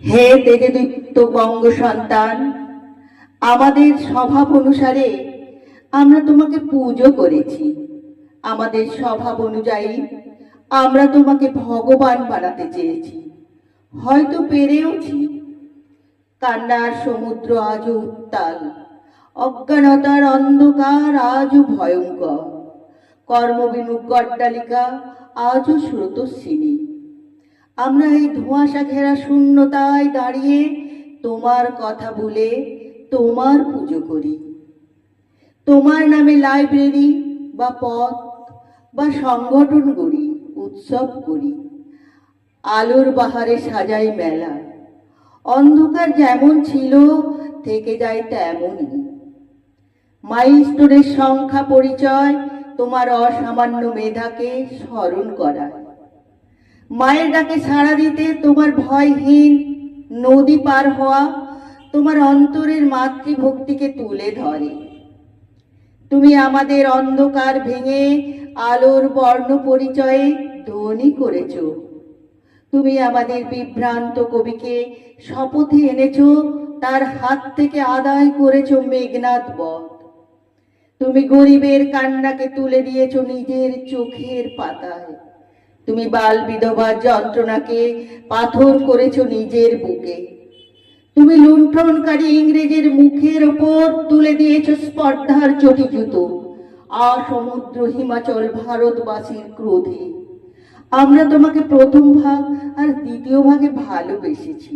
হে তেজদীপ্ত বঙ্গ সন্তান, আমাদের স্বভাব অনুসারে আমরা তোমাকে পুজো করেছি। আমাদের স্বভাব অনুযায়ী আমরা তোমাকে ভগবান বানাতে চেয়েছি, হয়তো পেরেওছি। কান্নার সমুদ্র আজও উত্তাল, অজ্ঞানতার অন্ধকার আজও ভয়ঙ্কর, কর্মবিমুখ গড্ডালিকা আজও স্রোতস্বিনী। আমরা এই ধোঁয়াশা ঘেরা শূন্যতায় দাঁড়িয়ে তোমার কথা বলে তোমার পুজো করি। তোমার নামে লাইব্রেরি বা পথ বা সংগঠন গড়ি, উৎসব করি। আলোর বাহারে সাজাই মেলা, অন্ধকার যেমন ছিল থেকে যায় তেমনই। মাইলস্টোনের সংখ্যা পরিচয় তোমার অসামান্য মেধাকে স্মরণ করায়। মায়ের ডাকে সাড়া দিতে তোমার ভয়হীন নদী পার হওয়া তোমার অন্তরের মাতৃভক্তিকে তুলে ধরে। তুমি আমাদের অন্ধকার ভেঙে আলোর বর্ণ পরিচয়ে ধ্বনি করেছ। তুমি আমাদের বিভ্রান্ত কবিকে শপথে এনেছ, তার হাত থেকে আদায় করেছ মেঘনাদ বধ। তুমি গরিবের কান্নাকে তুলে দিয়েছ নিজের চোখের পাতায়। তুমি বাল বিধবার যন্ত্রণাকে পাথর করেছ নিজের বুকে। তুমি লুণ্ঠনকারী ইংরেজের মুখের ওপর তুলে দিয়েছ স্পর্ধার চটি জুতো। সমুদ্র হিমাচল ভারতবাসীর ক্রোধে আমরা তোমাকে প্রথম ভাগ আর দ্বিতীয় ভাগে ভালোবেসেছি।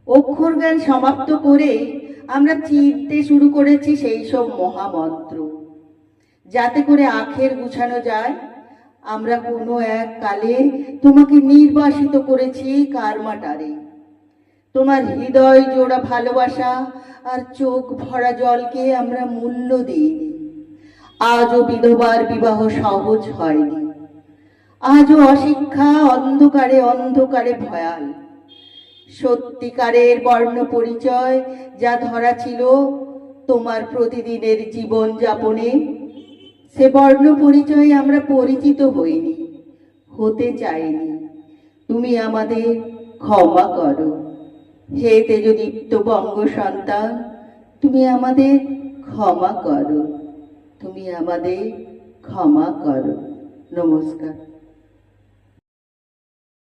অক্ষর জ্ঞান সমাপ্ত করে আমরা চিনতে শুরু করেছি সেই সব মহামন্ত্র, যাতে করে আখের গুছানো যায়। আমরা কোনো এক কালে তোমাকে নির্বাসিত করেছি কারমাটারে। তোমার হৃদয় জোড়া ভালোবাসা আর চোখ ভরা জলকে আমরা মূল্য দিইনি। আজও বিধবার বিবাহ সহজ হয়নি। আজও অশিক্ষা অন্ধকারে অন্ধকারে ভয়াল। সত্যিকারের বর্ণ পরিচয় যা ধরা ছিল তোমার প্রতিদিনের জীবন যাপনে, সে বর্ণ পরিচয়ে আমরা পরিচিত হইনি, হতে চাইনি। তুমি আমাদের ক্ষমা করো। হে তেজদীপ্ত বঙ্গ সন্তান, তুমি আমাদের ক্ষমা করো। তুমি আমাদের ক্ষমা করো। নমস্কার।